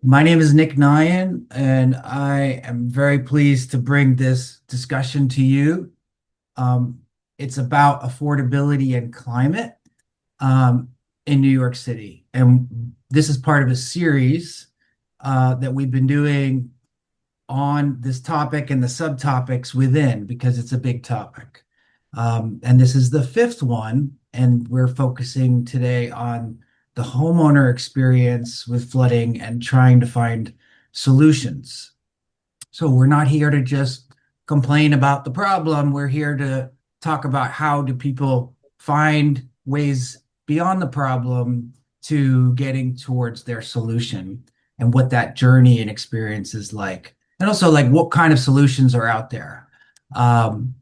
My name is Nyhan, and I am very pleased to bring this discussion to you. Um, it's about affordability and climate um, in New York City. And this is part of a series that we've been doing on this topic and the subtopics within because it's a big topic. And this is the fifth one, and we're focusing today on the homeowner experience with flooding and trying to find solutions. So we're not here to just complain about the problem. We're here to talk about how do people find ways beyond the problem to getting towards their solution and what that journey and experience is like. And also like what kind of solutions are out there. Um,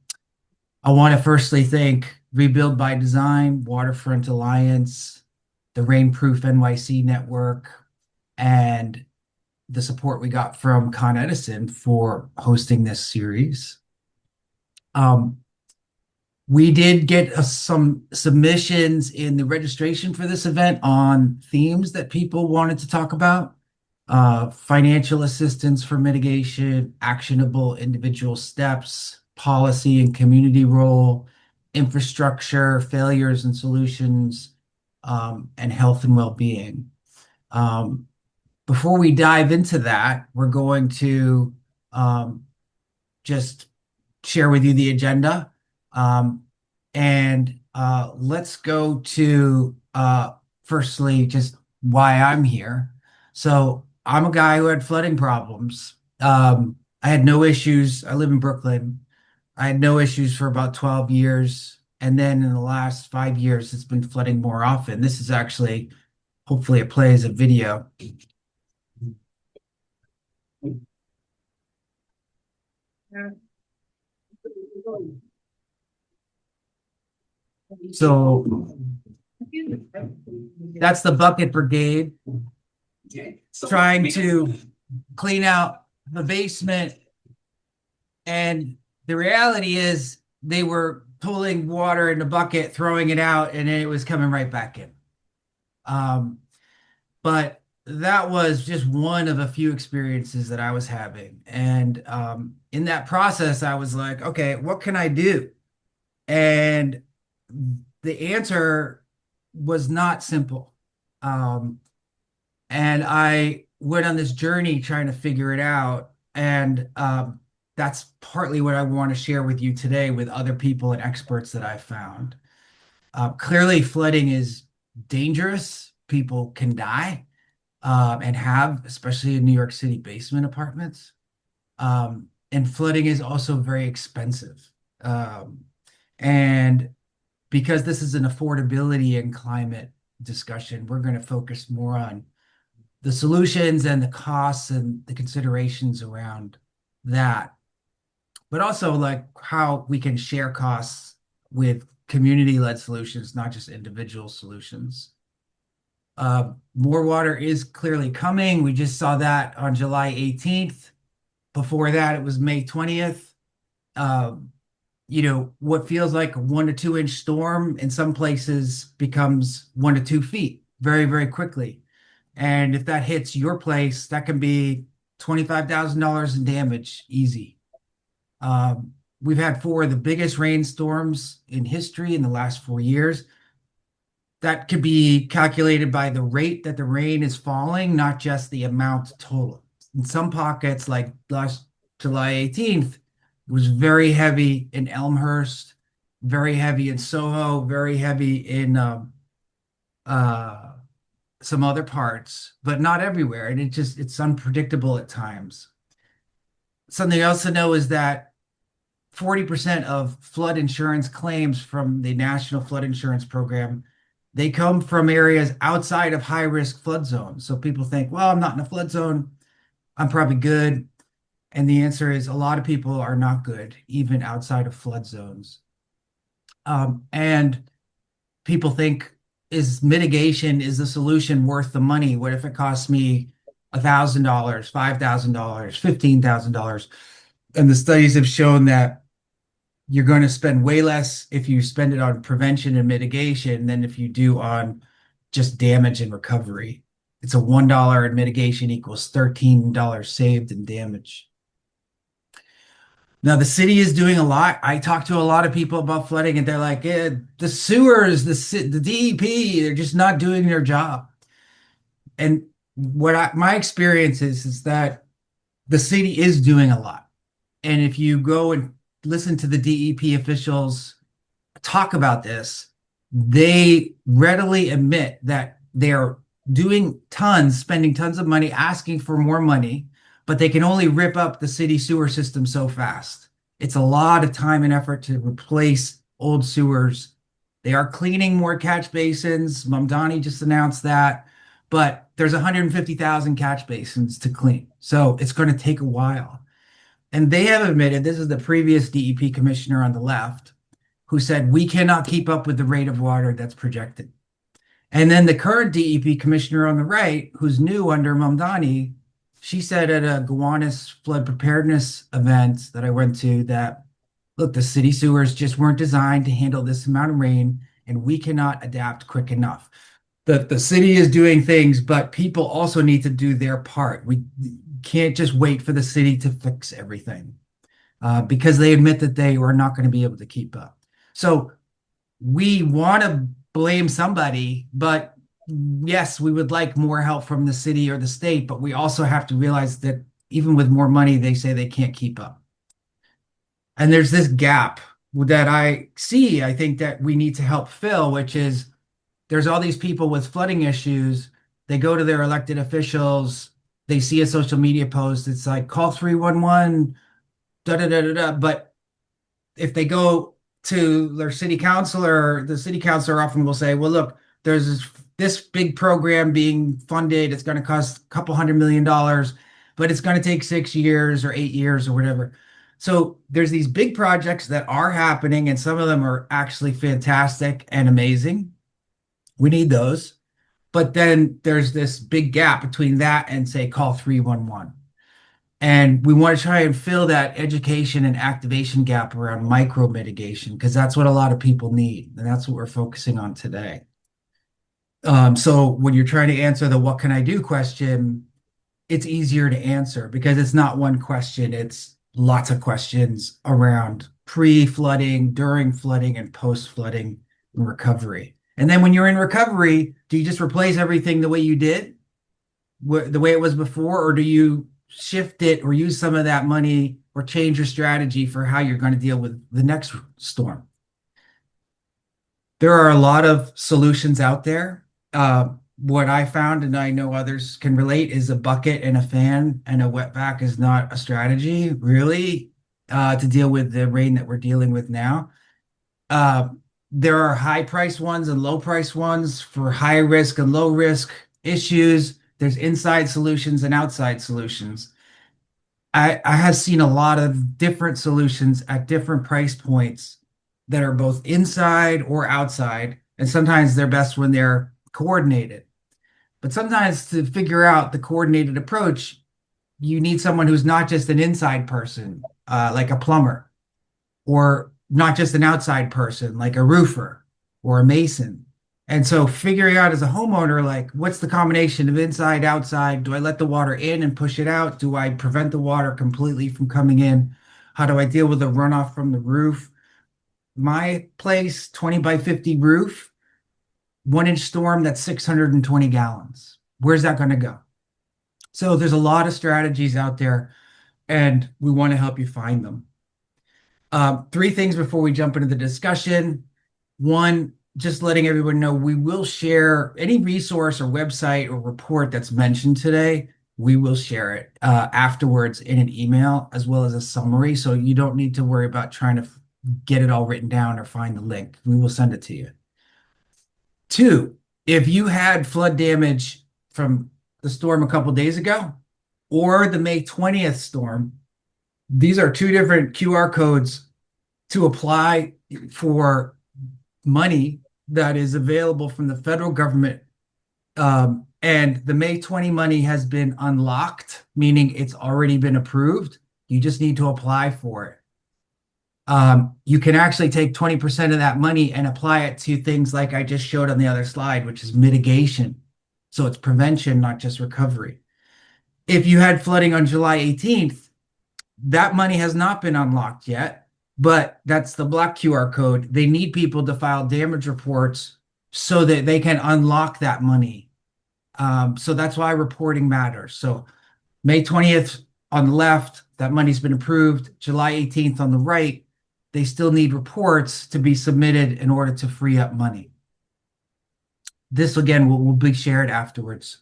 I want to firstly thank Rebuild by Design, Waterfront Alliance, the Rainproof NYC Network, and the support we got from Con Edison for hosting this series. Um, we did get some submissions in the registration for this event on themes that people wanted to talk about. Financial assistance for mitigation, actionable individual steps, policy and community role, infrastructure, failures and solutions, and health and well-being. Um, Before we dive into that, we're going to um, just share with you the agenda. Um, and let's go to firstly just why I'm here. So I'm a guy who had flooding problems. I had no issues. I live in Brooklyn. I had no issues for about 12 years. And then in the last 5 years, it's been flooding more often. This is actually, hopefully, it plays a video. So that's the bucket brigade trying to clean out the basement. And the reality is they were pulling water in the bucket, throwing it out, and then it was coming right back in. Um, but that was just one of a few experiences that I was having. And in that process, I was like, okay, what can I do? And the answer was not simple. Um, and I went on this journey trying to figure it out. And that's partly what I want to share with you today with other people and experts that I found. Clearly, flooding is dangerous. People can die and have, especially in New York City basement apartments. And flooding is also very expensive. Um, and because this is an affordability and climate discussion, we're going to focus more on the solutions and the costs and the considerations around that, but also like how we can share costs with community-led solutions, not just individual solutions. More water is clearly coming. We just saw that on July 18th. Before that, it was May 20th. Um, what feels like a 1 to 2 inch storm in some places becomes 1 to 2 feet very, very quickly. And if that hits your place, that can be $25,000 in damage, easy. We've had four of the biggest rainstorms in history in the last 4 years. That could be calculated by the rate that the rain is falling, not just the amount total. In some pockets, like last July 18th, it was very heavy in Elmhurst, very heavy in Soho, very heavy in uh, some other parts, but not everywhere. And it's unpredictable at times. Something else to know is that 40% of flood insurance claims from the National Flood Insurance Program, they come from areas outside of high risk flood zones. So people think, well, I'm not in a flood zone. I'm probably good. And the answer is a lot of people are not good, even outside of flood zones. And people think, is mitigation, is the solution worth the money? What if it costs me $1,000, $5,000, $15,000? And the studies have shown that you're going to spend way less if you spend it on prevention and mitigation than if you do on just damage and recovery. It's a $1 in mitigation equals $13 saved in damage. Now, the city is doing a lot. I talk to a lot of people about flooding, and they're like, the sewers, the DEP, they're just not doing their job. And my experience is that the city is doing a lot. And if you go and listen to the DEP officials talk about this, they readily admit that they're doing tons, spending tons of money, asking for more money, but they can only rip up the city sewer system so fast. It's a lot of time and effort to replace old sewers. They are cleaning more catch basins. Mamdani just announced that, but there's 150,000 catch basins to clean. So it's going to take a while. And they have admitted, this is the previous DEP commissioner on the left, who said, we cannot keep up with the rate of water that's projected. And then the current DEP commissioner on the right, who's new under Mamdani, she said at a Gowanus flood preparedness event that I went to that, look, the city sewers just weren't designed to handle this amount of rain, and we cannot adapt quick enough. The city is doing things, but people also need to do their part. We can't just wait for the city to fix everything because they admit that they are not going to be able to keep up. So we want to blame somebody, but yes, we would like more help from the city or the state, but we also have to realize that even with more money, they say they can't keep up. And there's this gap that I see, I think that we need to help fill, which is there's all these people with flooding issues. They go to their elected officials, they see a social media post, it's like call 311, da da da da da. But if they go to their city councilor, the city councilor often will say, well, look, there's this big program being funded. It's going to cost a couple $100 million, but it's going to take 6 years or 8 years or whatever. So there's these big projects that are happening, and some of them are actually fantastic and amazing. We need those. But then there's this big gap between that and, say, call 311. And we want to try and fill that education and activation gap around micro mitigation, because that's what a lot of people need. And that's what we're focusing on today. So when you're trying to answer the what can I do question, it's easier to answer because it's not one question. It's lots of questions around pre-flooding, during flooding, and post-flooding and recovery. And then when you're in recovery, do you just replace everything the way you did, the way it was before, or do you shift it or use some of that money or change your strategy for how you're going to deal with the next storm? There are a lot of solutions out there. What I found, and I know others can relate, is a bucket and a fan and a wetback is not a strategy, really, to deal with the rain that we're dealing with now. There are high price ones and low price ones for high risk and low risk issues. There's inside solutions and outside solutions. I have seen a lot of different solutions at different price points that are both inside or outside. And sometimes they're best when they're coordinated. But sometimes to figure out the coordinated approach, you need someone who's not just an inside person, like a plumber, or not just an outside person, like a roofer or a mason. And so figuring out as a homeowner, like what's the combination of inside, outside? Do I let the water in and push it out? Do I prevent the water completely from coming in? How do I deal with the runoff from the roof? My place, 20 by 50 roof, 1-inch storm, that's 620 gallons. Where's that going to go? So there's a lot of strategies out there, and we want to help you find them. 3 things before we jump into the discussion. One, just letting everyone know we will share any resource or website or report that's mentioned today. We will share it afterwards in an email as well as a summary. So you don't need to worry about trying to get it all written down or find the link. We will send it to you. 2, if you had flood damage from the storm a couple days ago or the May 20th storm, these are 2 different QR codes to apply for money that is available from the federal government. And the May 20 money has been unlocked, meaning it's already been approved. You just need to apply for it. You can actually take 20% of that money and apply it to things like I just showed on the other slide, which is mitigation. So it's prevention, not just recovery. If you had flooding on July 18th, that money has not been unlocked yet, but that's the black QR code. They need people to file damage reports so that they can unlock that money. So that's why reporting matters. So May 20th on the left, that money's been approved. July 18th on the right, they still need reports to be submitted in order to free up money. This again will be shared afterwards.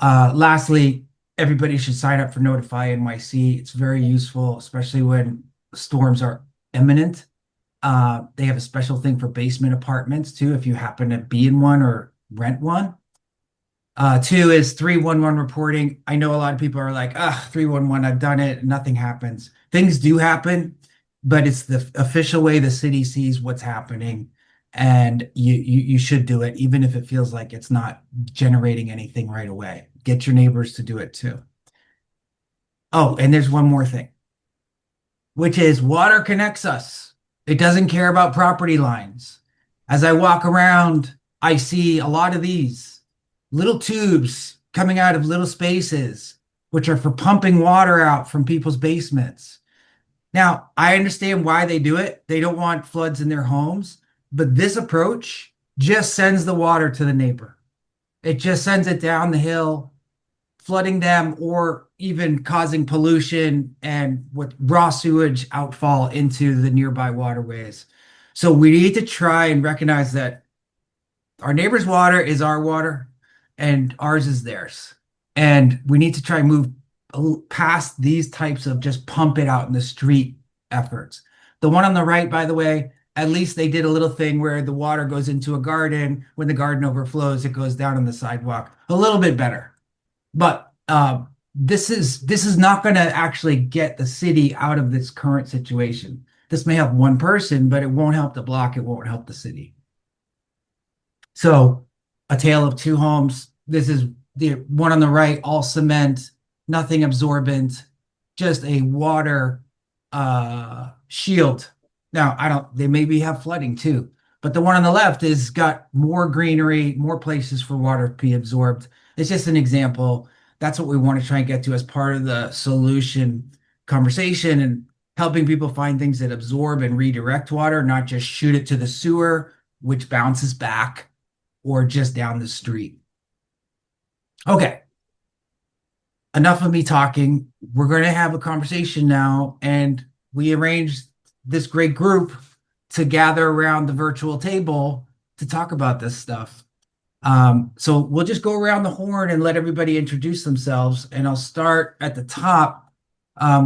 Lastly, everybody should sign up for Notify NYC. It's very useful, especially when storms are imminent. They have a special thing for basement apartments too, if you happen to be in one or rent one. Two is 311 reporting. I know a lot of people are like, 311, I've done it, nothing happens. Things do happen, but it's the official way the city sees what's happening, and you should do it, even if it feels like it's not generating anything right away. Get your neighbors to do it too. Oh, and there's one more thing, which is water connects us. It doesn't care about property lines. As I walk around, I see a lot of these little tubes coming out of little spaces, which are for pumping water out from people's basements. Now, I understand why they do it. They don't want floods in their homes, but this approach just sends the water to the neighbor. It just sends it down the hill, flooding them or even causing pollution and with raw sewage outfall into the nearby waterways. So we need to try and recognize that our neighbor's water is our water and ours is theirs. And we need to try and move past these types of just pump it out in the street efforts. The one on the right, by the way, at least they did a little thing where the water goes into a garden. When the garden overflows, it goes down on the sidewalk. A little bit better. But this is not going to actually get the city out of this current situation. This may help one person, but it won't help the block. It won't help the city. So a tale of two homes. This is the one on the right, all cement, nothing absorbent, just a water shield. Now, they maybe have flooding too, but the one on the left has got more greenery, more places for water to be absorbed. It's just an example. That's what we want to try and get to as part of the solution conversation, and helping people find things that absorb and redirect water, not just shoot it to the sewer, which bounces back, or just down the street. Okay. Enough of me talking. We're going to have a conversation now, and we arranged this great group to gather around the virtual table to talk about this stuff. So we'll just go around the horn and let everybody introduce themselves, and I'll start at the top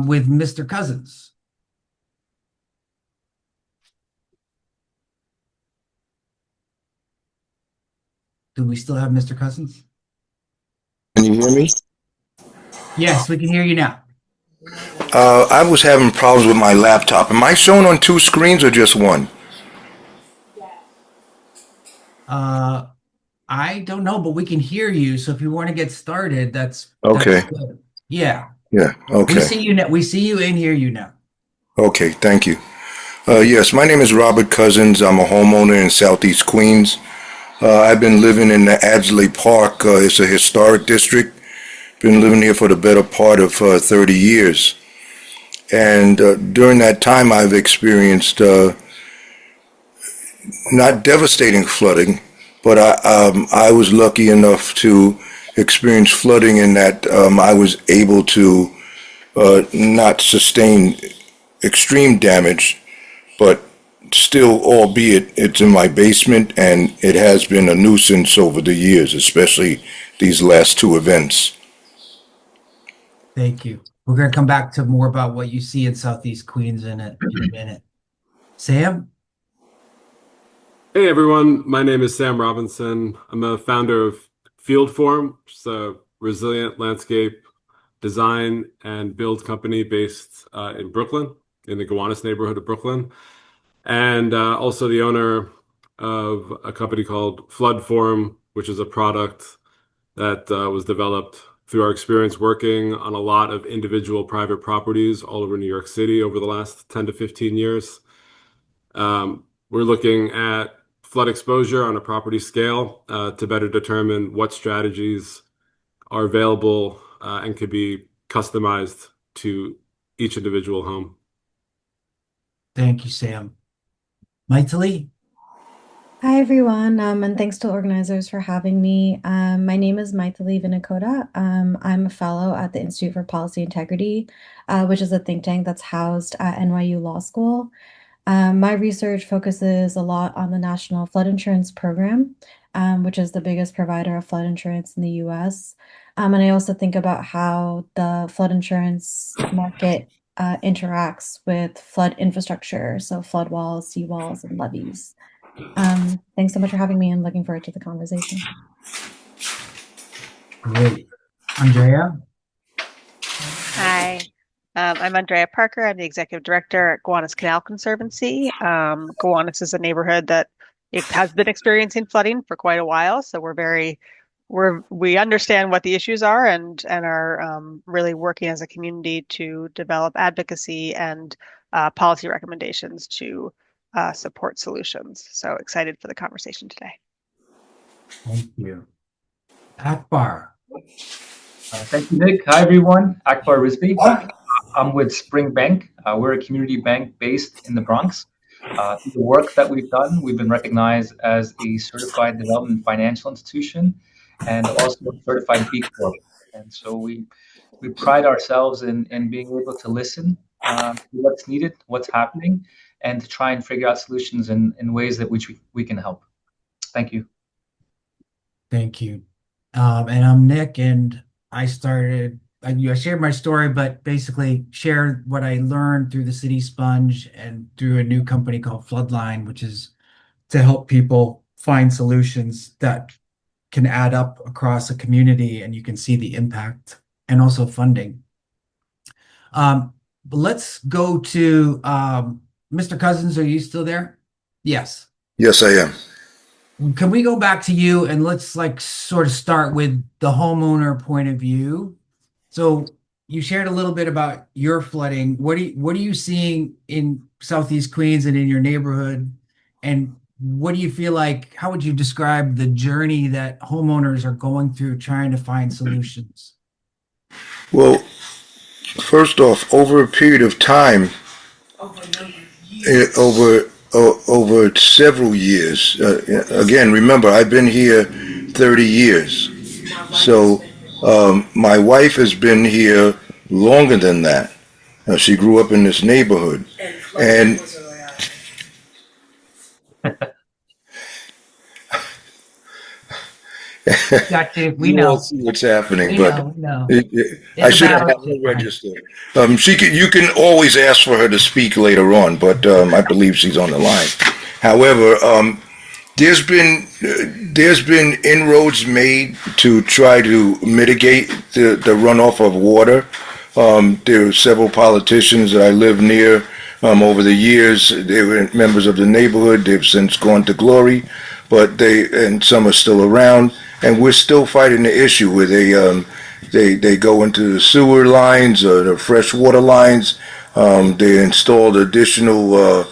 with Mr. Cousins. Do we still have Mr. Cousins? Can you hear me? Yes, we can hear you now. I was having problems with my laptop. Am I showing on two screens or just one? I don't know, but we can hear you. So if you want to get started, that's Okay. good. Yeah. Yeah. We Okay. see you now. We see you and hear you now. Okay. Thank you. Yes, my name is Robert Cousins. I'm a homeowner in Southeast Queens. I've been living in the Adsley Park. It's a historic district. Been living here for the better part of 30 years. And during that time, I've experienced not devastating flooding, but I was lucky enough to experience flooding in that I was able to not sustain extreme damage, but still, albeit it's in my basement, and it has been a nuisance over the years, especially these last two events. Thank you. We're going to come back to more about what you see in Southeast Queens in a minute. Sam? Hey everyone, my name is Sam Robinson. I'm a founder of Field Form, which is a resilient landscape design and build company based in Brooklyn, in the Gowanus neighborhood of Brooklyn, and also the owner of a company called Flood Form, which is a product that was developed through our experience working on a lot of individual private properties all over New York City over the last 10 to 15 years. We're looking at flood exposure on a property scale to better determine what strategies are available and could be customized to each individual home. Thank you, Sam. Mythili? Hi, everyone, and thanks to organizers for having me. My name is Mythili Vinnakota. I'm a fellow at the Institute for Policy Integrity, which is a think tank that's housed at NYU Law School. My research focuses a lot on the National Flood Insurance Program, which is the biggest provider of flood insurance in the US. And I also think about how the flood insurance market interacts with flood infrastructure, so flood walls, seawalls, and levees. Thanks so much for having me and looking forward to the conversation. Great. Andrea? Hi, I'm Andrea Parker. I'm the executive director at Gowanus Canal Conservancy. Gowanus is a neighborhood that it has been experiencing flooding for quite a while, so we understand what the issues are and are really working as a community to develop advocacy and policy recommendations to support solutions. So excited for the conversation today. Thank you. Akbar? Thank you, Nick. Hi, everyone. Akbar Rizvi. I'm with Spring Bank. We're a community bank based in the Bronx. Through the work that we've done, we've been recognized as a certified development financial institution and also a certified B Corp. And so we pride ourselves in being able to listen to what's needed, what's happening, and to try and figure out solutions in ways that which we can help. Thank you. Thank you. And I'm Nick, and I shared my story, but basically shared what I learned through the City Sponge and through a new company called FloodLine, which is to help people find solutions that can add up across a community and you can see the impact, and also funding. But let's go to Mr. Cousins. Are you still there? Yes. Yes, I am. Can we go back to you and let's sort of start with the homeowner point of view? So you shared a little bit about your flooding. What are you seeing in Southeast Queens and in your neighborhood? And what do you feel like, how would you describe the journey that homeowners are going through trying to find solutions? Well, first off, over a period of time, over several years, again, remember, I've been here 30 years. So my wife has been here longer than that. She grew up in this neighborhood. And Gotcha. We you know. all see what's happening, We but know. I should have had her registered. You can always ask for her to speak later on, but I believe she's on the line. However, there's been inroads made to try to mitigate the runoff of water. There are several politicians that I live near. Over the years, they were members of the neighborhood. They've since gone to glory, but and some are still around. And we're still fighting the issue where they go into the sewer lines or the fresh water lines. They installed additional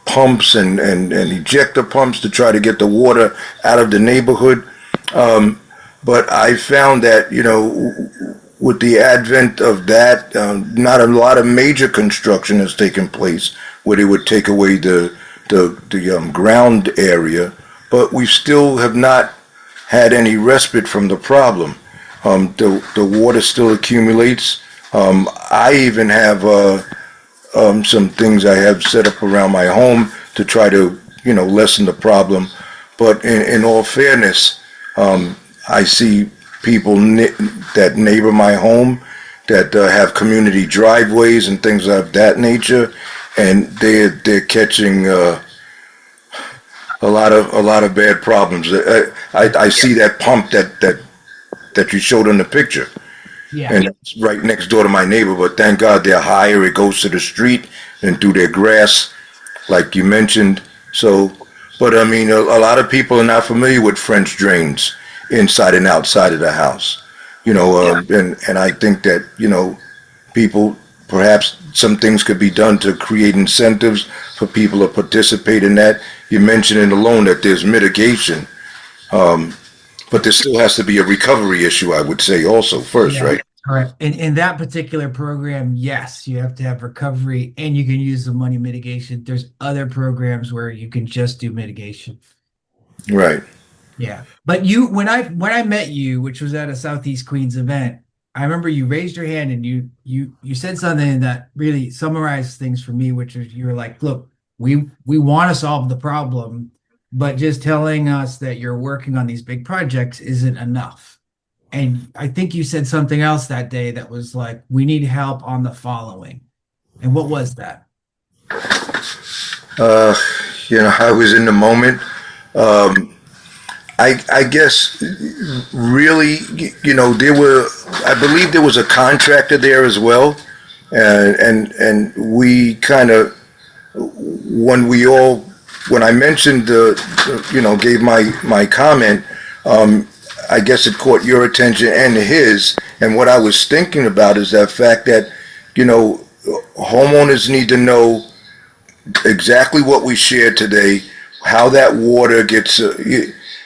pumps and ejector pumps to try to get the water out of the neighborhood. But I found that, with the advent of that, not a lot of major construction has taken place where they would take away the ground area, but we still have not had any respite from the problem. The water still accumulates. I even have some things I have set up around my home to try to lessen the problem. But in all fairness, I see people that neighbor my home that have community driveways and things of that nature, and they're catching a lot of bad problems. I see that pump that you showed in the picture, and it's right next door to my neighbor. But thank God they're higher. It goes to the street and through their grass, like you mentioned. So, but I mean, a lot of people are not familiar with French drains inside and outside of the house. And I think that people, perhaps some things could be done to create incentives for for people to participate in that. You mentioned in the loan that there's mitigation, but there still has to be a recovery issue, I would say also first, Yeah. right? Correct. In that particular program, yes, you have to have recovery and you can use the money mitigation. There's other programs where you can just do mitigation. Right. Yeah. But you, when I met you, which was at a Southeast Queens event, I remember you raised your hand and you said something that really summarized things for me, which is you were like, look, we want to solve the problem, but just telling us that you're working on these big projects isn't enough. And I think you said something else that day that was like, we need help on the following. And what was that? Uh, I was in the moment. I guess really, I believe there was a contractor there as well. And we kind of, when I mentioned gave my comment, I guess it caught your attention and his. And what I was thinking about is that fact that, homeowners need to know exactly what we shared today, how that water gets,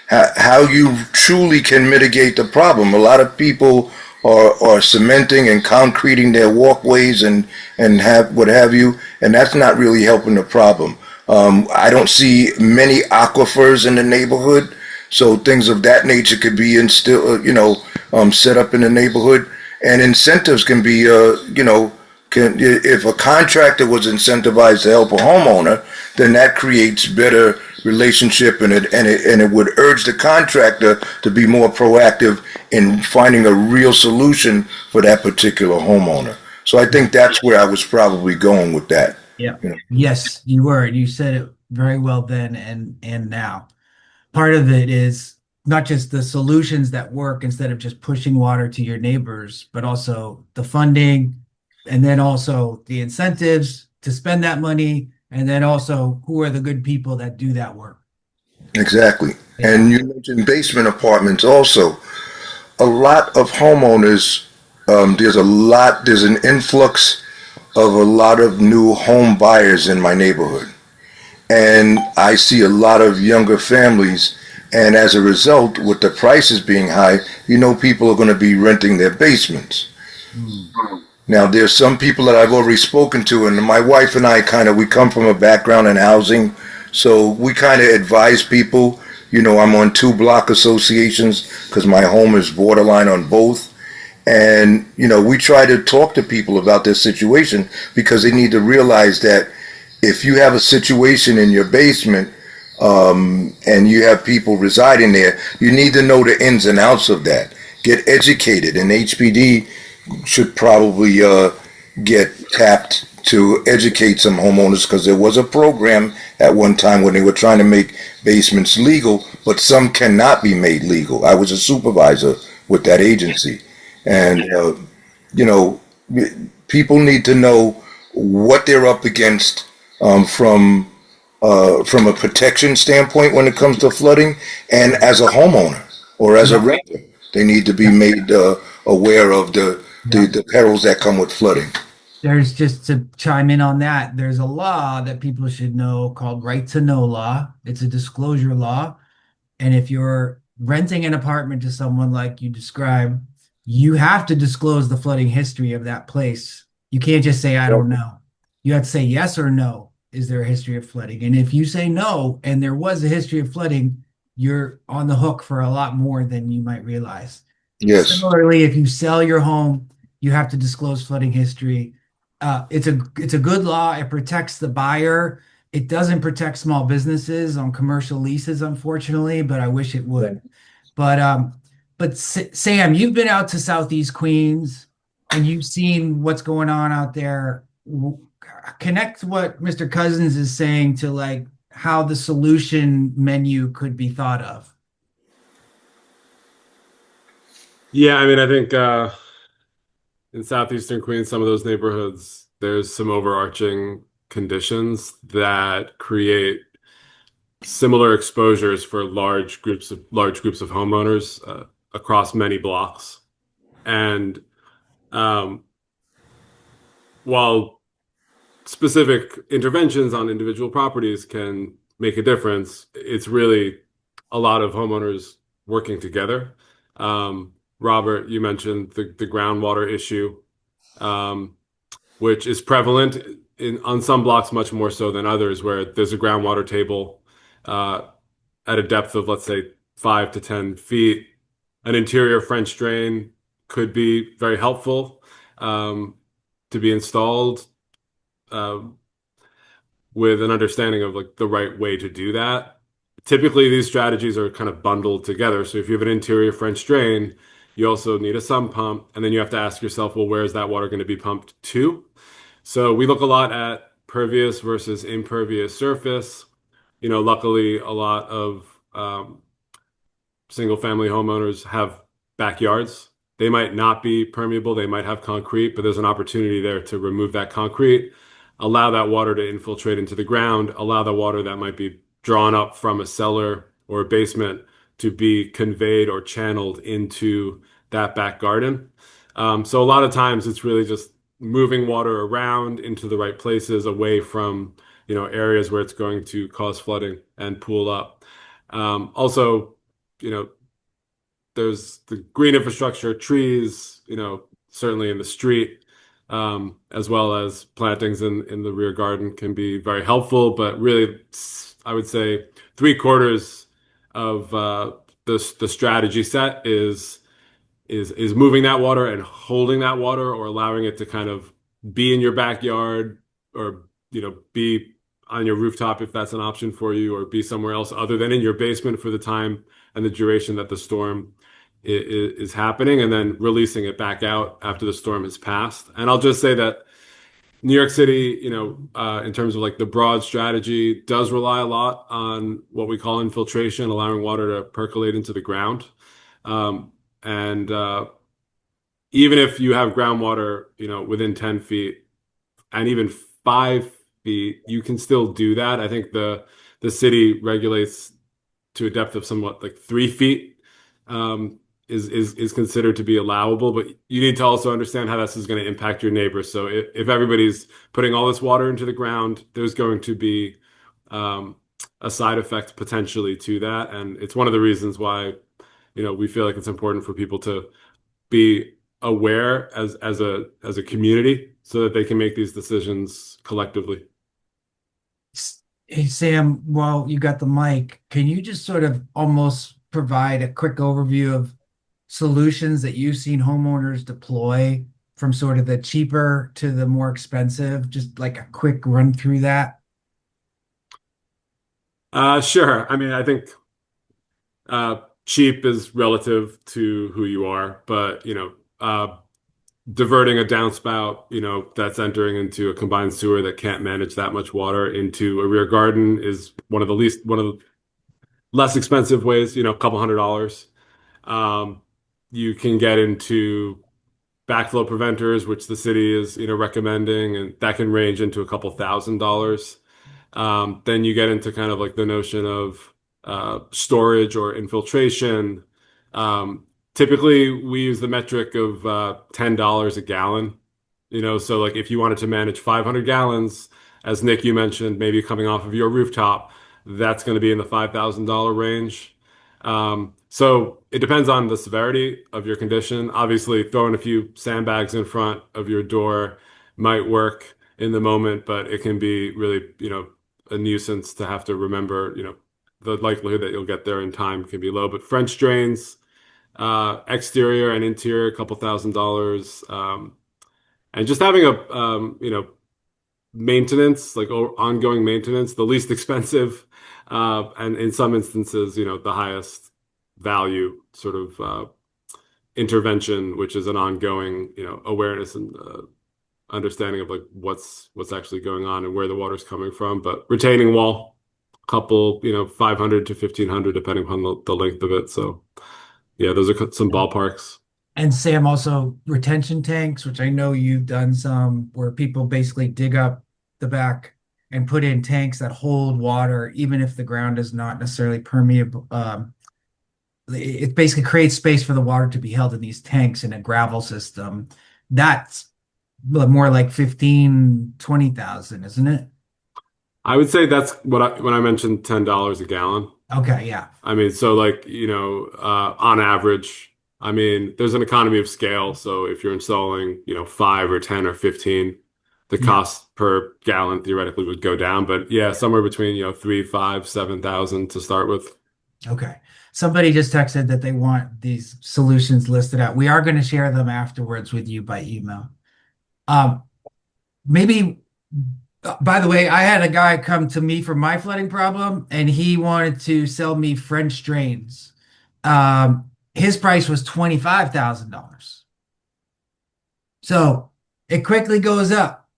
how you truly can mitigate the problem. A lot of people are cementing and concreting their walkways and have what have you, and that's not really helping the problem. I don't see many aquifers in the neighborhood, so things of that nature could be set up in the neighborhood, and incentives can be, if a contractor was incentivized to help a homeowner, then that creates better relationship, and it would urge the contractor to be more proactive in finding a real solution for that particular homeowner. So I think that's where I was probably going with that. Yeah. Yes, you were. You said it very well then and now. Part of it is not just the solutions that work instead of just pushing water to your neighbors, but also the funding and then also the incentives to spend that money. And then also who are the good people that do that work. Exactly. And you mentioned basement apartments also. A lot of homeowners, there's an influx of a lot of new home buyers in my neighborhood. And I see a lot of younger families. And as a result, with the prices being high, people are going to be renting their basements. Now, there's some people that I've already spoken to, and my wife and I we come from a background in housing, so we kind of advise people. I'm on 2 block associations because my home is borderline on both. And, we try to talk to people about this situation because they need to realize that if you have a situation in your basement, and you have people residing there, you need to know the ins and outs of that. Get educated, and HPD should probably get tapped to educate some homeowners, because there was a program at one time when they were trying to make basements legal, but some cannot be made legal. I was a supervisor with that agency, and people need to know what they're up against, from a protection standpoint when it comes to flooding, and as a homeowner or as a renter, they need to be made aware of the perils that come with flooding. There's, just to chime in on that, there's a law that people should know called Right to Know law. It's a disclosure law. And if you're renting an apartment to someone like you described, you have to disclose the flooding history of that place. You can't just say, I don't know. You have to say yes or no. Is there a history of flooding? And if you say no, and there was a history of flooding, you're on the hook for a lot more than you might realize. Yes. Similarly, if you sell your home, you have to disclose flooding history. It's a good law. It protects the buyer. It doesn't protect small businesses on commercial leases, unfortunately, but I wish it would. But Sam, you've been out to Southeast Queens and you've seen what's going on out there. Connect what Mr. Cousins is saying to like how the solution menu could be thought of. Yeah, I mean, I think in southeastern Queens, some of those neighborhoods, there's some overarching conditions that create similar exposures for large groups of homeowners across many blocks. And while specific interventions on individual properties can make a difference, it's really a lot of homeowners working together. Robert, you mentioned the groundwater issue, which is prevalent on some blocks much more so than others, where there's a groundwater table at a depth of, let's say, 5 to 10 feet. An interior French drain could be very helpful to be installed with an understanding of like the right way to do that. Typically, these strategies are kind of bundled together. So if you have an interior French drain, you also need a sump pump, and then you have to ask yourself, well, where is that water going to be pumped to? So we look a lot at pervious versus impervious surface. Luckily, a lot of single-family homeowners have backyards. They might not be permeable, they might have concrete, but there's an opportunity there to remove that concrete, allow that water to infiltrate into the ground, allow the water that might be drawn up from a cellar or a basement to be conveyed or channeled into that back garden. So a lot of times it's really just moving water around into the right places, away from areas where it's going to cause flooding and pool up. Also, there's the green infrastructure, trees, certainly in the street, as well as plantings in the rear garden can be very helpful. But really, I would say 3/4 of the strategy set is moving that water and holding that water, or allowing it to kind of be in your backyard, or be on your rooftop if that's an option for you, or be somewhere else other than in your basement for the time and the duration that the storm is happening, and then releasing it back out after the storm has passed. And I'll just say that New York City, in terms of like the broad strategy, does rely a lot on what we call infiltration, allowing water to percolate into the ground. And even if you have groundwater, within 10 feet and even 5 feet, you can still do that. I think the city regulates to a depth of somewhat like 3 feet is considered to be allowable, but you need to also understand how this is going to impact your neighbors. So if everybody's putting all this water into the ground, there's going to be a side effect potentially to that. And it's one of the reasons why we feel like it's important for people to be aware as a community, so that they can make these decisions collectively. Hey, Sam, while you got the mic, can you just sort of almost provide a quick overview of solutions that you've seen homeowners deploy, from sort of the cheaper to the more expensive? Just like a quick run through that. Sure. I mean, I think cheap is relative to who you are, but diverting a downspout, that's entering into a combined sewer that can't manage that much water into a rear garden is one of the less expensive ways, a couple $100. You can get into backflow preventers, which the city is, recommending, and that can range into a couple $1,000s. Then you get into kind of like the notion of storage or infiltration. Typically, we use the metric of $10 a gallon. So like if you wanted to manage 500 gallons, as Nick, you mentioned, maybe coming off of your rooftop, that's going to be in the $5,000 range. So it depends on the severity of your condition. Obviously, throwing a few sandbags in front of your door might work in the moment, but it can be really, a nuisance to have to remember, the likelihood that you'll get there in time can be low. But French drains, exterior and interior, a couple $1,000s, and just having a maintenance, like ongoing maintenance, the least expensive, and in some instances, the highest value sort of intervention, which is an ongoing, awareness and understanding of like what's actually going on and where the water's coming from. But retaining wall, couple, 500 to 1,500, depending upon the length of it. So yeah, those are some ballparks. And Sam, also retention tanks, which I know you've done some, where people basically dig up the back and put in tanks that hold water, even if the ground is not necessarily permeable. It basically creates space for the water to be held in these tanks in a gravel system. That's more like 15, 20,000, isn't it? I would say that's when I mentioned $10 a gallon. Okay, yeah. I mean, so like, on average, I mean, there's an economy of scale. So if you're installing, 5 or 10 or 15, the Yeah. cost per gallon theoretically would go down. But yeah, somewhere between, 3, 5, 7,000 to start with. Okay. Somebody just texted that they want these solutions listed out. We are going to share them afterwards with you by email. Um, maybe, by the way, I had a guy come to me for my flooding problem, and he wanted to sell me French drains. His price was $25,000. So it quickly goes up.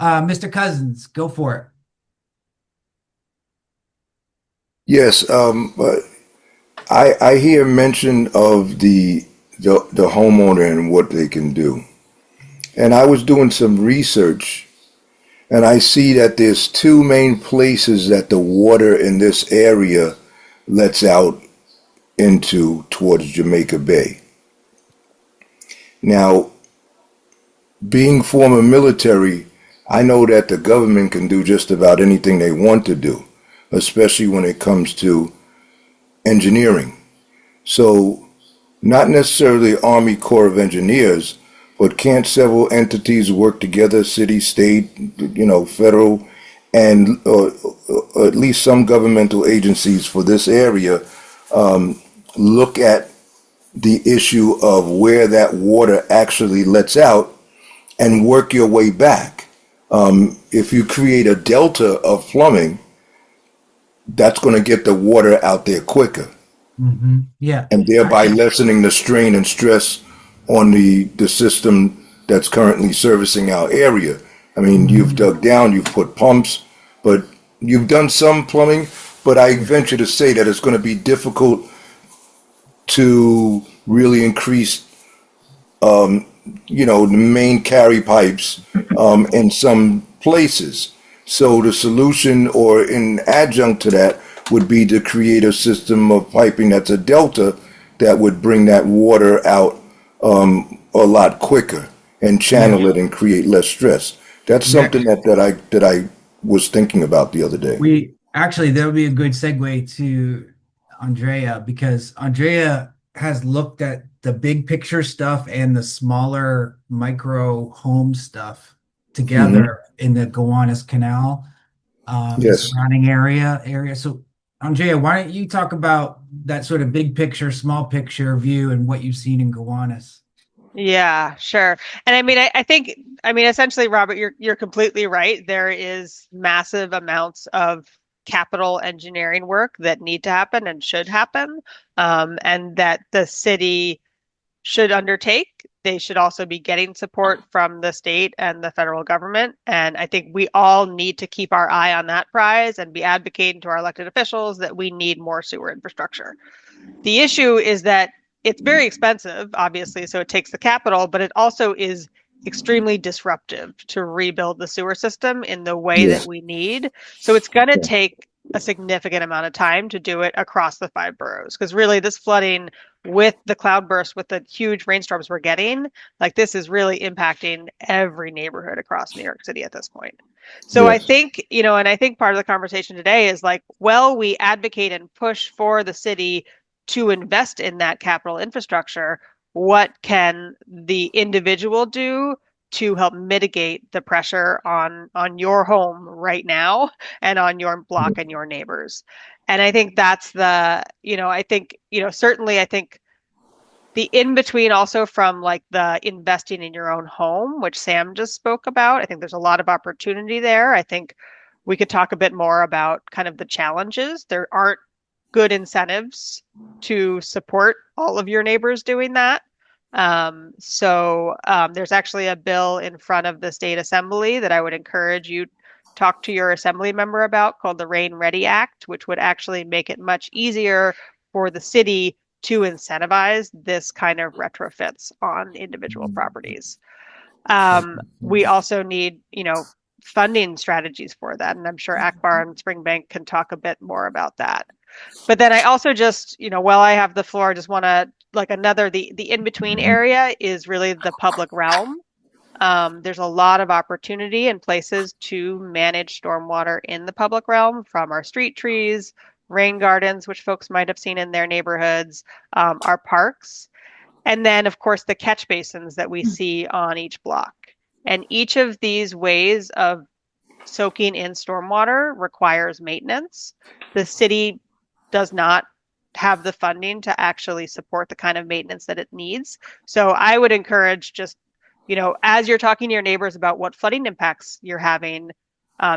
Mr. Cousins, go for it. Yes, but I hear mention of the homeowner and what they can do. And I was doing some research, and I see that there's two main places that the water in this area lets out into towards Jamaica Bay. Now, being former military, I know that the government can do just about anything they want to do, especially when it comes to engineering. So, not necessarily Army Corps of Engineers, but can't several entities work together, city, state, federal, and at least some governmental agencies for this area look at the issue of where that water actually lets out and work your way back. If you create a delta of plumbing, that's going to get the water out there quicker, Yeah. and thereby lessening the strain and stress on the system that's currently servicing our area. I mean, you've dug down, you've put pumps, but you've done some plumbing, but I venture to say that it's going to be difficult to really increase, the main carry pipes in some places. So the solution, or in adjunct to that, would be to create a system of piping that's a delta that would bring that water out a lot quicker and channel it and create less stress. That's something that I was thinking about the other day. We actually, that would be a good segue to Andrea, because Andrea has looked at the big picture stuff and the smaller micro home stuff together in the Gowanus Canal, the Yes. surrounding area. So, Andrea, why don't you talk about that sort of big picture, small picture view and what you've seen in Gowanus? Yeah, sure. And I mean, I think, essentially, Robert, you're completely right. There is massive amounts of capital engineering work that need to happen and should happen, and that the city should undertake. They should also be getting support from the state and the federal government. And I think we all need to keep our eye on that prize and be advocating to our elected officials that we need more sewer infrastructure. The issue is that it's very expensive, obviously, so it takes the capital, but it also is extremely disruptive to rebuild the sewer system in the way that we need. So it's going to take a significant amount of time to do it across the 5 boroughs, because really this flooding with the cloudburst, with the huge rainstorms we're getting, like this is really impacting every neighborhood across New York City at this point. So I think, and I think part of the conversation today is like, well, we advocate and push for the city to invest in that capital infrastructure. What can the individual do to help mitigate the pressure on your home right now and on your block and your neighbors? And I think that's the, certainly I think the in between also from like the investing in your own home, which Sam just spoke about, I think there's a lot of opportunity there. I think we could talk a bit more about kind of the challenges. There aren't good incentives to support all of your neighbors doing that. So there's actually a bill in front of the state assembly that I would encourage you talk to your assembly member about, called the Rain Ready Act, which would actually make it much easier for the city to incentivize this kind of retrofits on individual properties. We also need, funding strategies for that. And I'm sure Akbar and Springbank can talk a bit more about that. But then I also just, while I have the floor, I just want to the in-between area is really the public realm. There's a lot of opportunity and places to manage stormwater in the public realm, from our street trees, rain gardens, which folks might have seen in their neighborhoods, our parks, and then, of course, the catch basins that we see on each block. And each of these ways of soaking in stormwater requires maintenance. The city does not have the funding to actually support the kind of maintenance that it needs. So I would encourage, just, as you're talking to your neighbors about what flooding impacts you're having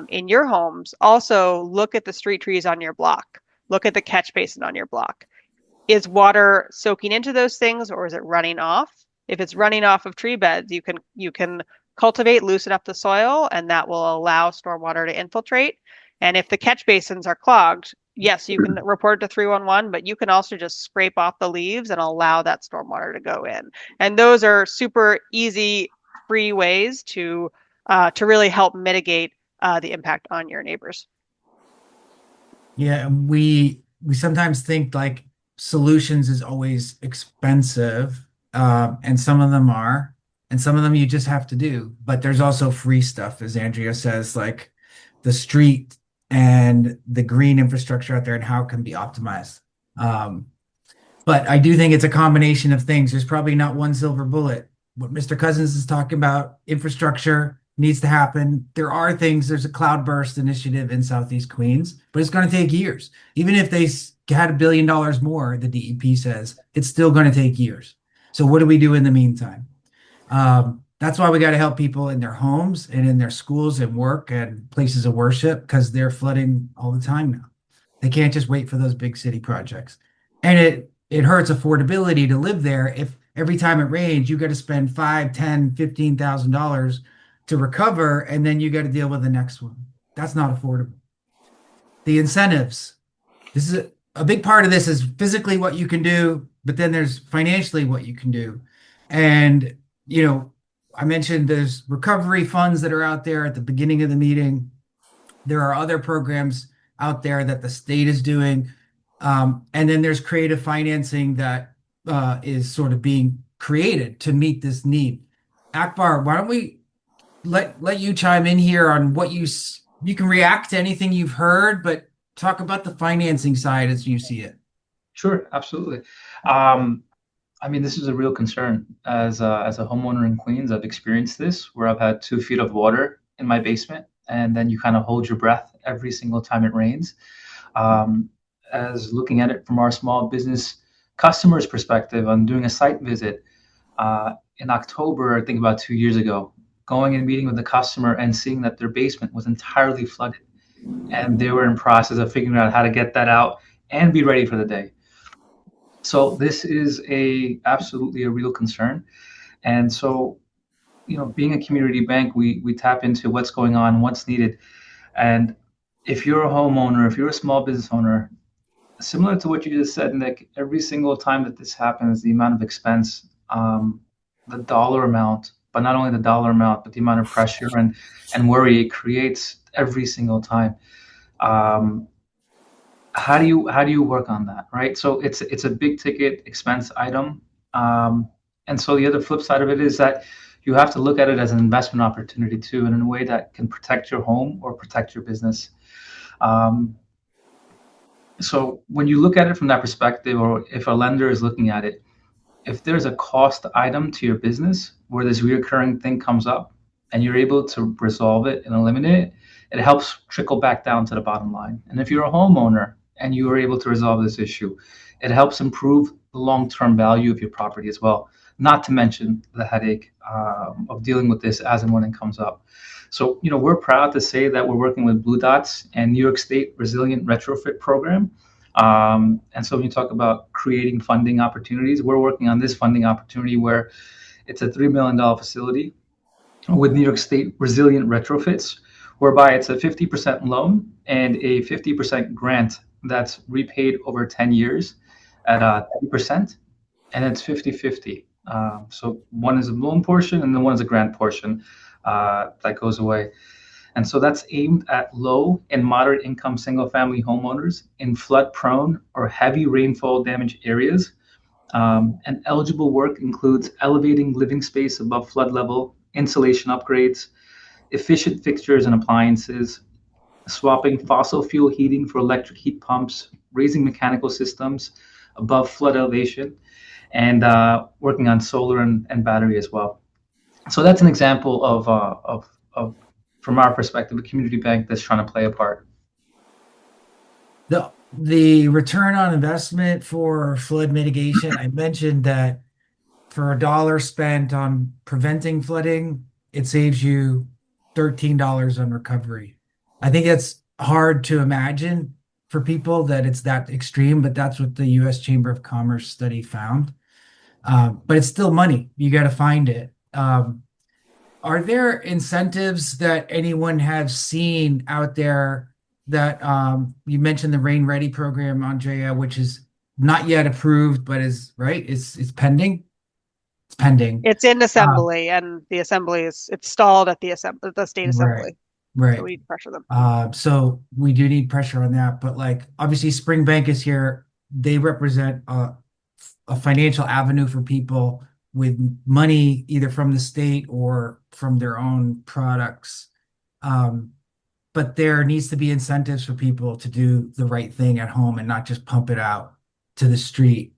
in your homes, also look at the street trees on your block. Look at the catch basin on your block. Is water soaking into those things, or is it running off? If it's running off of tree beds, you can cultivate, loosen up the soil, and that will allow stormwater to infiltrate. And if the catch basins are clogged, yes, you can report it to 311, but you can also just scrape off the leaves and allow that stormwater to go in. And those are super easy, free ways to really help mitigate the impact on your neighbors. Yeah, we sometimes think like solutions is always expensive, and some of them are, and some of them you just have to do. But there's also free stuff, as Andrea says, like the street and the green infrastructure out there and how it can be optimized. But I do think it's a combination of things. There's probably not one silver bullet. What Mr. Cousins is talking about, infrastructure needs to happen. There are things, there's a cloudburst initiative in Southeast Queens, but it's going to take years. Even if they had $1 billion more, the DEP says, it's still going to take years. So what do we do in the meantime? That's why we got to help people in their homes and in their schools and work and places of worship, because they're flooding all the time now. They can't just wait for those big city projects. And it hurts affordability to live there if every time it rains, you got to spend $5,000, $10,000, $15,000 to recover, and then you got to deal with the next one. That's not affordable. The incentives. This is a big part of this is physically what you can do, but then there's financially what you can do. And, I mentioned there's recovery funds that are out there at the beginning of the meeting. There are other programs out there that the state is doing. And then there's creative financing that is sort of being created to meet this need. Akbar, why don't we let you chime in here on what you can react to anything you've heard, but talk about the financing side as you see it. Sure, absolutely. This is a real concern. As a homeowner in Queens, I've experienced this where I've had 2 feet of water in my basement, and then you kind of hold your breath every single time it rains. As looking at it from our small business customers' perspective, on doing a site visit in October, I think about 2 years ago, going and meeting with the customer and seeing that their basement was entirely flooded, and they were in process of figuring out how to get that out and be ready for the day. So this is absolutely a real concern. And so, being a community bank, we tap into what's going on, what's needed. And if you're a homeowner, if you're a small business owner, similar to what you just said, Nick, every single time that this happens, the amount of expense, the dollar amount, but not only the dollar amount, but the amount of pressure and worry it creates every single time. How do you work on that, right? So it's a big ticket expense item. And so the other flip side of it is that you have to look at it as an investment opportunity too, and in a way that can protect your home or protect your business. So when you look at it from that perspective, or if a lender is looking at it, if there's a cost item to your business where this reoccurring thing comes up and you're able to resolve it and eliminate it, it helps trickle back down to the bottom line. And if you're a homeowner and you are able to resolve this issue, it helps improve the long-term value of your property as well, not to mention the headache of dealing with this as and when it comes up. So, we're proud to say that we're working with Blue Dots and New York State Resilient Retrofit Program. And so when you talk about creating funding opportunities, we're working on this funding opportunity where it's a $3 million facility with New York State Resilient Retrofits, whereby it's a 50% loan and a 50% grant that's repaid over 10 years at 10%, and it's 50-50. So one is a loan portion and then one is a grant portion that goes away. And so that's aimed at low and moderate income single family homeowners in flood prone or heavy rainfall damaged areas And eligible work includes elevating living space above flood level, insulation upgrades, efficient fixtures and appliances, swapping fossil fuel heating for electric heat pumps, raising mechanical systems above flood elevation, and working on solar and battery as well. So that's an example of from our perspective, a community bank that's trying to play a part. The return on investment for flood mitigation, I mentioned that for $1 spent on preventing flooding, it saves you $13 on recovery. I think it's hard to imagine for people that it's that extreme, but that's what the U.S. Chamber of Commerce study found. But it's still money. You got to find it. Are there incentives that anyone has seen out there that you mentioned the Rain Ready program, Andrea, which is not yet approved, but is right? It's pending. It's pending. It's in Uh, assembly, and the assembly it's stalled at the state right, assembly. So right. we need to pressure them. So we do need pressure on that, but like obviously Spring Bank is here. They represent a financial avenue for people with money either from the state or from their own products. Um, but there needs to be incentives for people to do the right thing at home and not just pump it out to the street.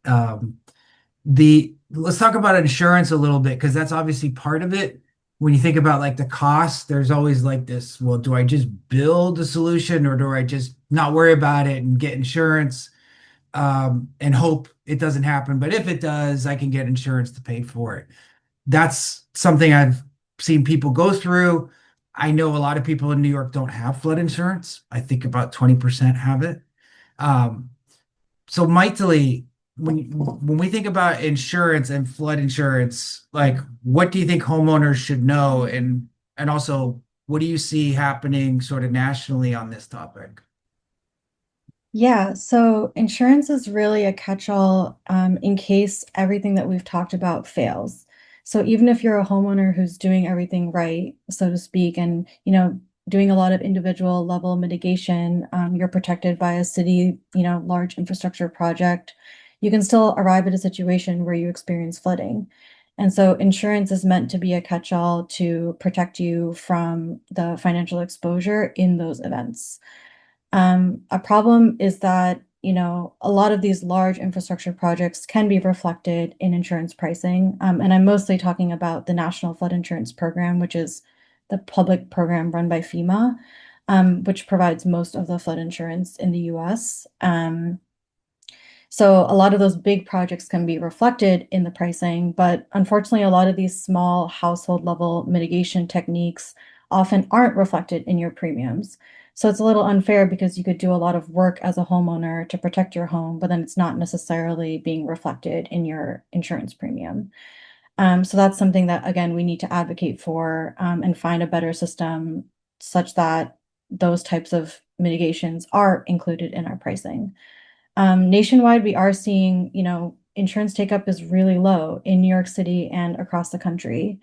The Let's talk about insurance a little bit because that's obviously part of it. When you think about like the cost, there's always like this, well, do I just build a solution or do I just not worry about it and get insurance and hope it doesn't happen? But if it does, I can get insurance to pay for it. That's something I've seen people go through. I know a lot of people in New York don't have flood insurance. I think about 20% have it. Um, so mightily, when we think about insurance and flood insurance, like what do you think homeowners should know, and also what do you see happening sort of nationally on this topic? Yeah, so insurance is really a catch-all in case everything that we've talked about fails. So even if you're a homeowner who's doing everything right, so to speak, and doing a lot of individual level mitigation, you're protected by a city, large infrastructure project, you can still arrive at a situation where you experience flooding. And so insurance is meant to be a catch-all to protect you from the financial exposure in those events. A problem is that, a lot of these large infrastructure projects can be reflected in insurance pricing. And I'm mostly talking about the National Flood Insurance Program, which is the public program run by FEMA, which provides most of the flood insurance in the US. So a lot of those big projects can be reflected in the pricing, but unfortunately, a lot of these small household level mitigation techniques often aren't reflected in your premiums. So it's a little unfair because you could do a lot of work as a homeowner to protect your home, but then it's not necessarily being reflected in your insurance premium. So that's something that, again, we need to advocate for and find a better system such that those types of mitigations are included in our pricing. Nationwide, we are seeing, insurance take up is really low in New York City and across the country.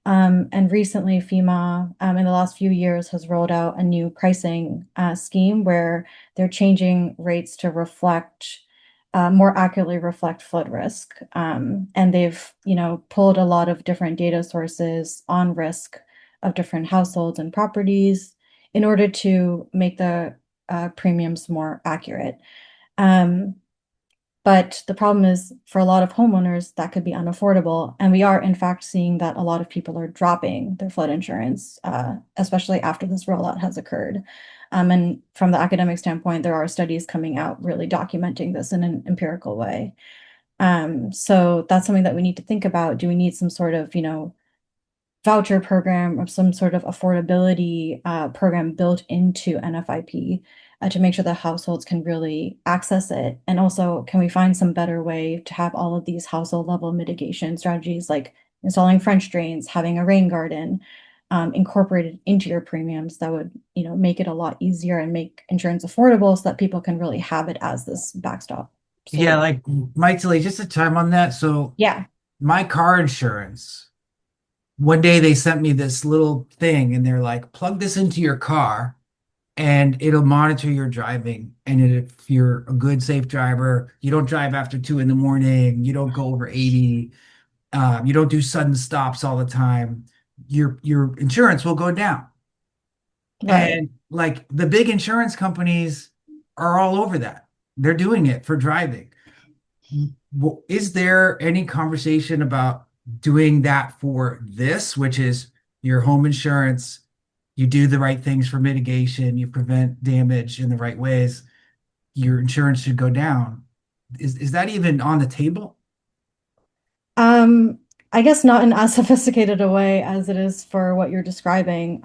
And recently, FEMA, in the last few years, has rolled out a new pricing scheme where they're changing rates to reflect, more accurately reflect flood risk. And they've, pulled a lot of different data sources on risk of different households and properties in order to make the premiums more accurate. Um, but the problem is for a lot of homeowners, that could be unaffordable. And we are, in fact, seeing that a lot of people are dropping their flood insurance, especially after this rollout has occurred. And from the academic standpoint, there are studies coming out really documenting this in an empirical way. So that's something that we need to think about. Do we need some sort of, voucher program or some sort of affordability program built into NFIP to make sure that households can really access it? And also, can we find some better way to have all of these household level mitigation strategies like installing French drains, having a rain garden incorporated into your premiums that would, make it a lot easier and make insurance affordable so that people can really have it as this backstop. So, Yeah, like Mythili, just a time on that. So yeah. my car insurance, one day they sent me this little thing and they're like, plug this into your car and it'll monitor your driving. And if you're a good, safe driver, you don't drive after 2 in the morning, you don't go over 80, you don't do sudden stops all the time, your insurance will go down. Right. And like the big insurance companies are all over that. They're doing it for driving. Is there any conversation about doing that for this, which is your home insurance? You do the right things for mitigation, you prevent damage in the right ways, your insurance should go down. Is that even on the table? Um, I guess not in as sophisticated a way as it is for what you're describing.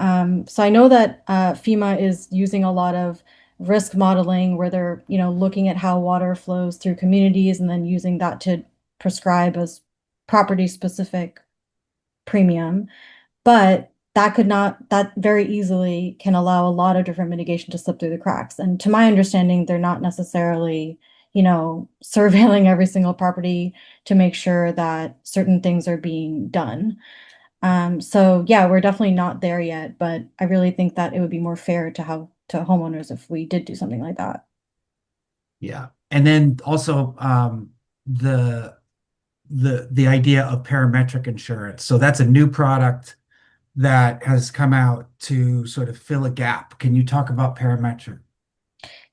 So I know that FEMA is using a lot of risk modeling where they're, looking at how water flows through communities and then using that to prescribe as property specific premium. But that very easily can allow a lot of different mitigation to slip through the cracks. And to my understanding, they're not necessarily, surveilling every single property to make sure that certain things are being done. So yeah, we're definitely not there yet, but I really think that it would be more fair to homeowners if we did do something like that. Yeah. And then also the the idea of parametric insurance. So that's a new product that has come out to sort of fill a gap. Can you talk about parametric?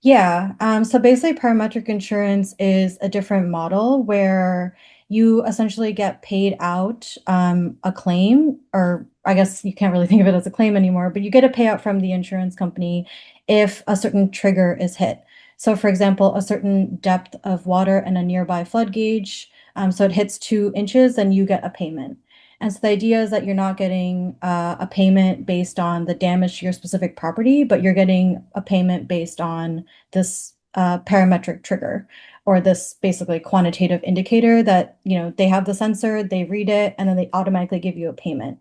Yeah. So basically, parametric insurance is a different model where you essentially get paid out a claim, or I guess you can't really think of it as a claim anymore, but you get a payout from the insurance company if a certain trigger is hit. So, for example, a certain depth of water in a nearby flood gauge, so it hits 2 inches, then you get a payment. And so the idea is that you're not getting a payment based on the damage to your specific property, but you're getting a payment based on this parametric trigger, or this basically quantitative indicator that, they have the sensor, they read it, and then they automatically give you a payment.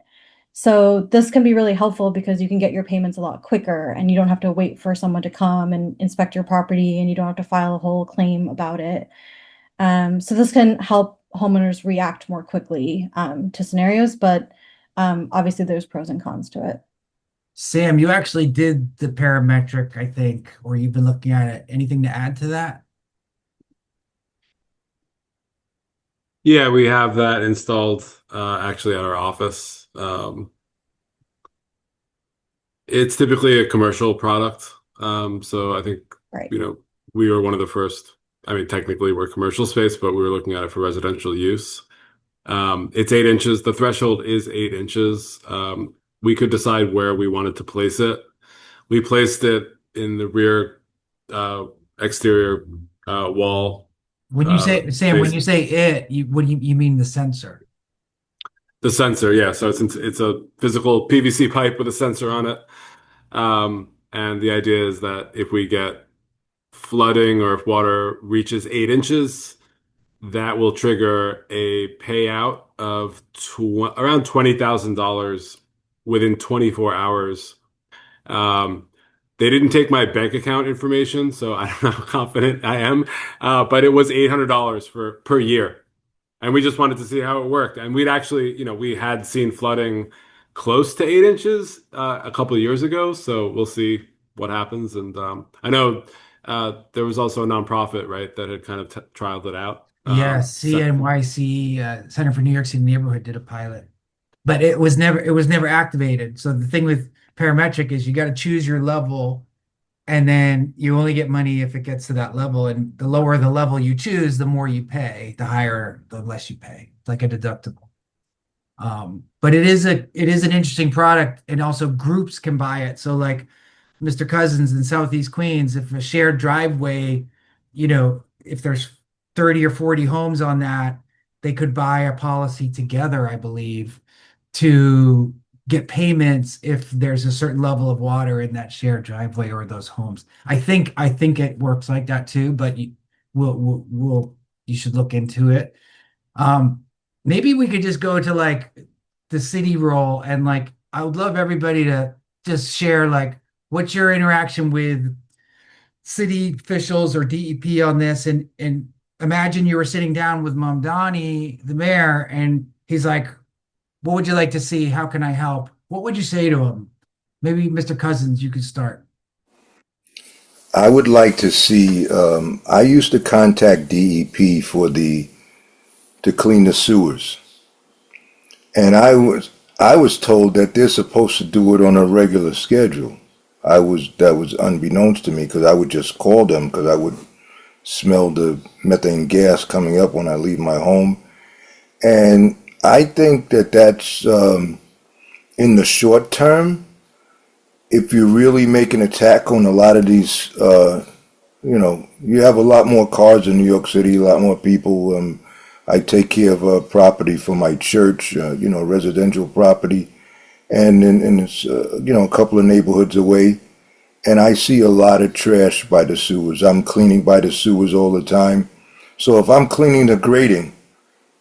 So this can be really helpful because you can get your payments a lot quicker and you don't have to wait for someone to come and inspect your property, and you don't have to file a whole claim about it. So this can help homeowners react more quickly to scenarios, but obviously there's pros and cons to it. Sam, you actually did the parametric, I think, or you've been looking at it. Anything to add to that? Yeah, we have that installed actually at our office. It's typically a commercial product. So I think, Right. We were one of the first. I mean, technically we're commercial space, but we were looking at it for residential use. It's 8 inches. The threshold is 8 inches. We could decide where we wanted to place it. We placed it in the rear exterior wall. When you say, Sam, when face you say it, what do you mean the sensor? the sensor, yeah. So it's a physical PVC pipe with a sensor on it. And the idea is that if we get flooding or if water reaches 8 inches, that will trigger a payout of around $20,000 within 24 hours. They didn't take my bank account information, so I don't know how confident I am, but it was $800 per year. And we just wanted to see how it worked. And we'd actually, we had seen flooding close to 8 inches a couple of years ago, so we'll see what happens. And I know there was also a nonprofit, right, that had kind of trialed it out. Yeah, CNYC, Center for New York City Neighborhood did a pilot, but it was never activated. So the thing with parametric is you got to choose your level, and then you only get money if it gets to that level. And the lower the level you choose, the more you pay. The higher, the less you pay. It's like a deductible. But it is an interesting product, and also groups can buy it. So like Mr. Cousins in Southeast Queens, if a shared driveway, if there's 30 or 40 homes on that, they could buy a policy together, I believe, to get payments if there's a certain level of water in that shared driveway or those homes. I think it works like that too, but you should look into it. Um, Maybe we could just go to like the city role, and like I would love everybody to just share like what's your interaction with city officials or DEP on this, and imagine you were sitting down with Mamdani, the mayor, and he's like, what would you like to see? How can I help? What would you say to him? Maybe Mr. Cousins, you could start. I would like to see, I used to contact DEP to clean the sewers. And I was told that they're supposed to do it on a regular schedule. That was unbeknownst to me because I would just call them because I would smell the methane gas coming up when I leave my home. And I think that that's, in the short term, if you really make an attack on a lot of these, you have a lot more cars in New York City, a lot more people. I take care of property for my church, residential property, and it's a couple of neighborhoods away, and I see a lot of trash by the sewers. I'm cleaning by the sewers all the time, so if I'm cleaning the grating,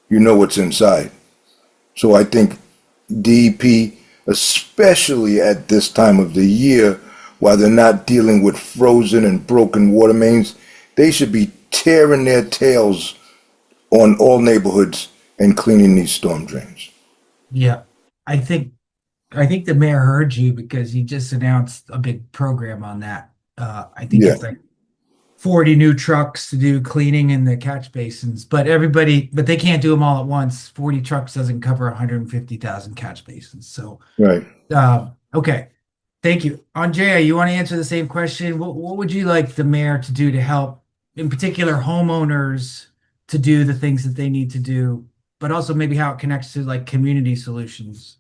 you know what's inside. So I think DEP, especially at this time of the year, while they're not dealing with frozen and broken water mains, they should be tearing their tails on all neighborhoods and cleaning these storm drains. Yeah. I think the mayor heard you because he just announced a big program on that. I think Yeah. it's like 40 new trucks to do cleaning in the catch basins, but they can't do them all at once. 40 trucks doesn't cover 150,000 catch basins. So, Right. okay. Thank you. Andrea, you want to answer the same question? What would you like the mayor to do to help, in particular, homeowners to do the things that they need to do, but also maybe how it connects to like community solutions?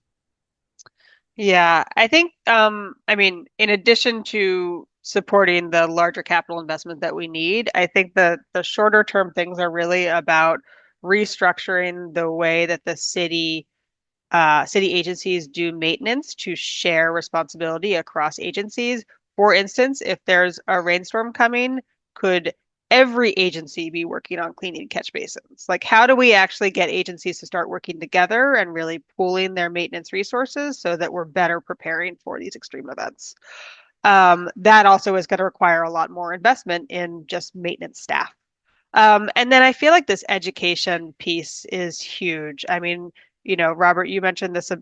Yeah, I think, in addition to supporting the larger capital investment that we need, I think the shorter term things are really about restructuring the way that the city agencies do maintenance to share responsibility across agencies. For instance, if there's a rainstorm coming, could every agency be working on cleaning catch basins? Like, how do we actually get agencies to start working together and really pooling their maintenance resources so that we're better preparing for these extreme events? That also is going to require a lot more investment in just maintenance staff. And then I feel like this education piece is huge. I mean, Robert, you mentioned this,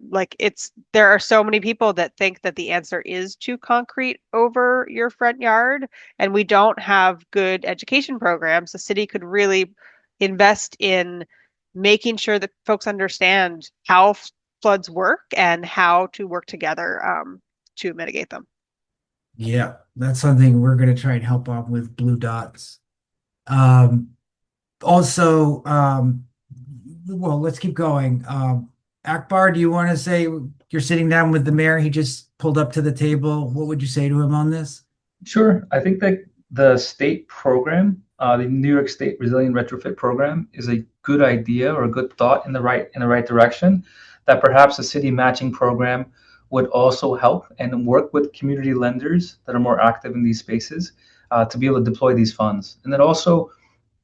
there are so many people that think that the answer is to concrete over your front yard, and we don't have good education programs. The city could really invest in making sure that folks understand how floods work and how to work together to mitigate them. Yeah, that's something we're going to try and help on with Blue Dots. Um, Also, well, let's keep going. Akbar, do you want to say you're sitting down with the mayor? He just pulled up to the table. What would you say to him on this? Sure. I think that the state program, the New York State Resilient Retrofit Program, is a good idea or a good thought in the right direction. That perhaps a city matching program would also help and work with community lenders that are more active in these spaces to be able to deploy these funds. And then also,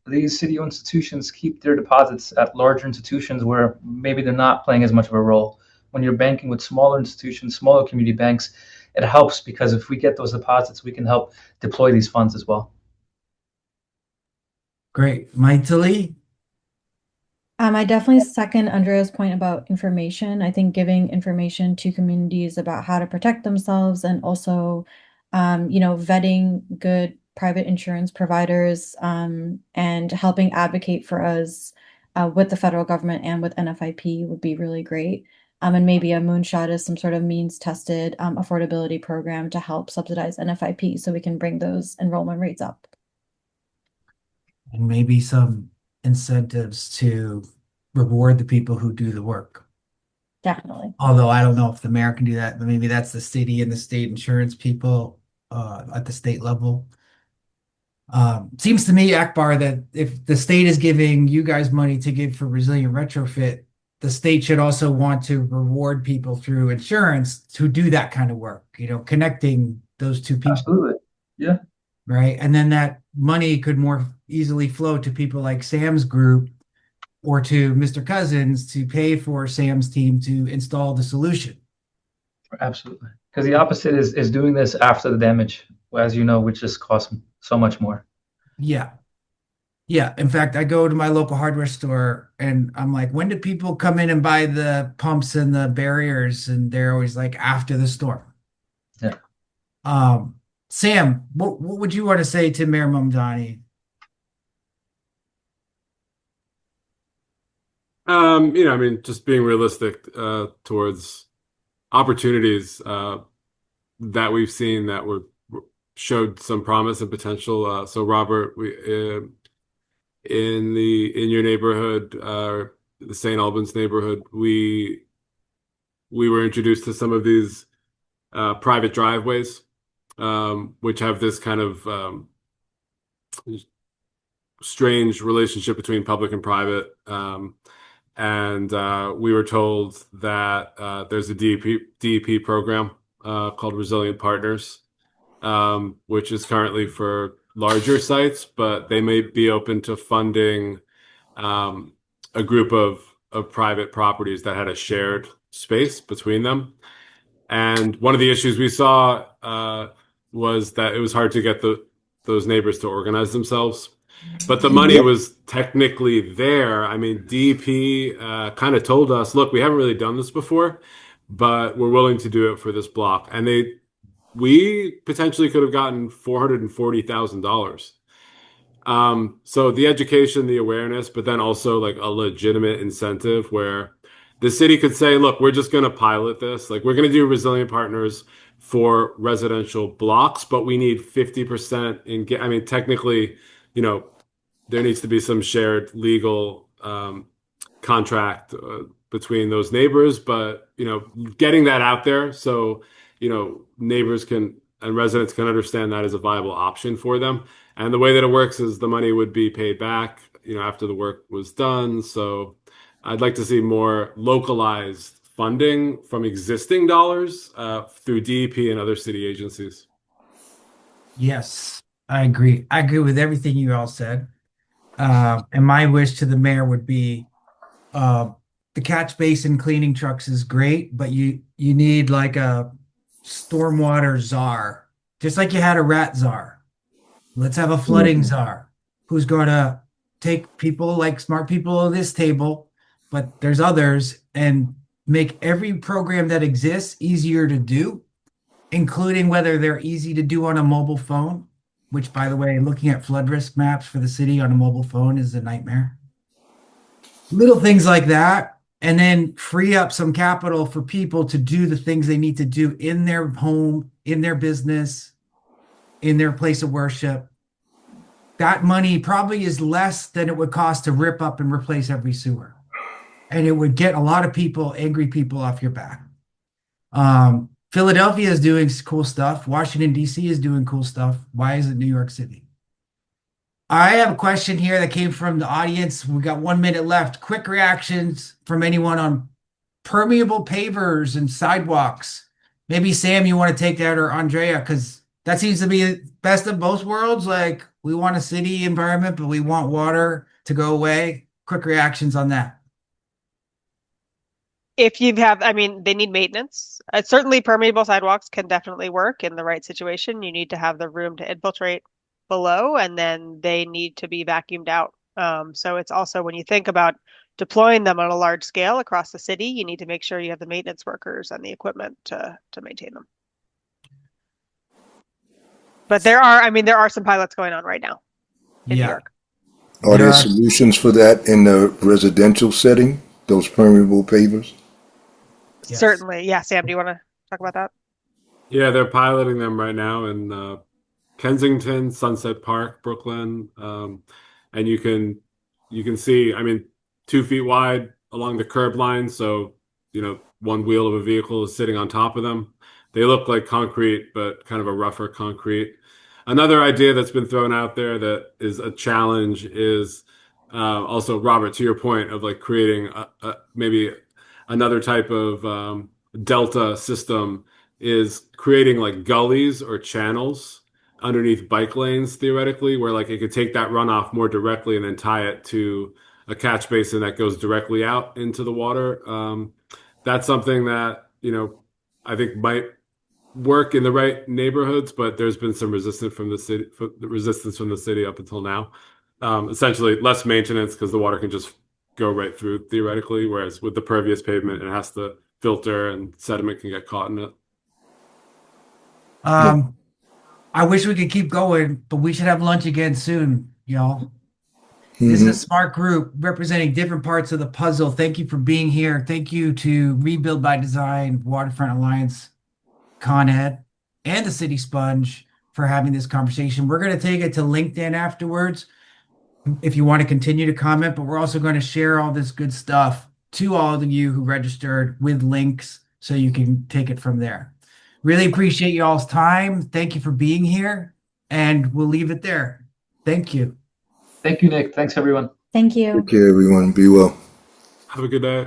these city-owned institutions keep their deposits at larger institutions where maybe they're not playing as much of a role. When you're banking with smaller institutions, smaller community banks, it helps because if we get those deposits, we can help deploy these funds as well. Great. Mythili? I definitely second Andrea's point about information. I think giving information to communities about how to protect themselves and also, vetting good private insurance providers, and helping advocate for us with the federal government and with NFIP would be really great. And maybe a moonshot is some sort of means tested affordability program to help subsidize NFIP so we can bring those enrollment rates up. And maybe some incentives to reward the people who do the work. Definitely. Although I don't know if the mayor can do that, but maybe that's the city and the state insurance people at the state level. Seems to me, Akbar, that if the state is giving you guys money to give for resilient retrofit, the state should also want to reward people through insurance to do that kind of work, connecting those two people. Absolutely. Yeah. Right. And then that money could more easily flow to people like Sam's group or to Mr. Cousins to pay for Sam's team to install the solution. Absolutely. Because the opposite is doing this after the damage, as you know, which just costs so much more. Yeah. Yeah. In fact, I go to my local hardware store and I'm like, when do people come in and buy the pumps and the barriers? And they're always like, after the storm. Yeah. Sam, what would you want to say to Mayor Mamdani? I mean, just being realistic towards opportunities that we've seen that showed some promise and potential. So Robert, in your neighborhood, the St. Albans neighborhood, we were introduced to some of these private driveways, which have this kind of strange relationship between public and private. And we were told that there's a DEP program called Resilient Partners, which is currently for larger sites, but they may be open to funding a group of private properties that had a shared space between them. And one of the issues we saw was that it was hard to get those neighbors to organize themselves. But the money was technically there. I mean, DEP kind of told us, look, we haven't really done this before, but we're willing to do it for this block. And we potentially could have gotten $440,000. So the education, the awareness, but then also like a legitimate incentive where the city could say, look, we're just going to pilot this. Like we're going to do resilient partners for residential blocks, but we need 50% I mean, technically, there needs to be some shared legal contract between those neighbors, but getting that out there so neighbors and residents can understand that as a viable option for them. And the way that it works is the money would be paid back after the work was done. So I'd like to see more localized funding from existing dollars through DEP and other city agencies. Yes, I agree. I agree with everything you all said. And my wish to the mayor would be the catch basin cleaning trucks is great, but you need like a stormwater czar, just like you had a rat czar. Let's have a flooding czar who's going to take people like smart people at this table, but there's others, and make every program that exists easier to do, including whether they're easy to do on a mobile phone, which, by the way, looking at flood risk maps for the city on a mobile phone is a nightmare. Little things like that, and then free up some capital for people to do the things they need to do in their home, in their business, in their place of worship. That money probably is less than it would cost to rip up and replace every sewer. And it would get a lot of people, angry people, off your back. Philadelphia is doing cool stuff. Washington, D.C. is doing cool stuff. Why isn't New York City? I have a question here that came from the audience. We got 1 minute left. Quick reactions from anyone on permeable pavers and sidewalks. Maybe Sam, you want to take that, or Andrea, because that seems to be the best of both worlds. Like, we want a city environment, but we want water to go away. Quick reactions on that. I mean, they need maintenance. Certainly permeable sidewalks can definitely work in the right situation. You need to have the room to infiltrate below, and then they need to be vacuumed out. So it's also, when you think about deploying them on a large scale across the city, you need to make sure you have the maintenance workers and the equipment to maintain them. But there are some pilots going on right now in New York. Are there solutions for that in the residential setting, those permeable pavers? Yes. Certainly. Yeah. Sam, do you want to talk about that? Yeah, they're piloting them right now in Kensington, Sunset Park, Brooklyn. And you can see, I mean, 2 feet wide along the curb line. So, one wheel of a vehicle is sitting on top of them. They look like concrete, but kind of a rougher concrete. Another idea that's been thrown out there that is a challenge is also, Robert, to your point of like creating maybe another type of delta system, is creating like gullies or channels underneath bike lanes, theoretically, where like it could take that runoff more directly and then tie it to a catch basin that goes directly out into the water. That's something that, I think might work in the right neighborhoods, but there's been some resistance from the city up until now. Essentially less maintenance because the water can just go right through theoretically, whereas with the pervious pavement, it has to filter and sediment can get caught in it. I wish we could keep going, but we should have lunch again soon, y'all. This is a smart group representing different parts of the puzzle. Thank you for being here. Thank you to Rebuild by Design, Waterfront Alliance, Con Ed, and the City Sponge for having this conversation. We're going to take it to LinkedIn afterwards if you want to continue to comment, but we're also going to share all this good stuff to all of you who registered with links so you can take it from there. Really appreciate y'all's time. Thank you for being here, and we'll leave it there. Thank you. Thank you, Nick. Thanks, everyone. Thank you. Take care, everyone. Be well. Have a good day.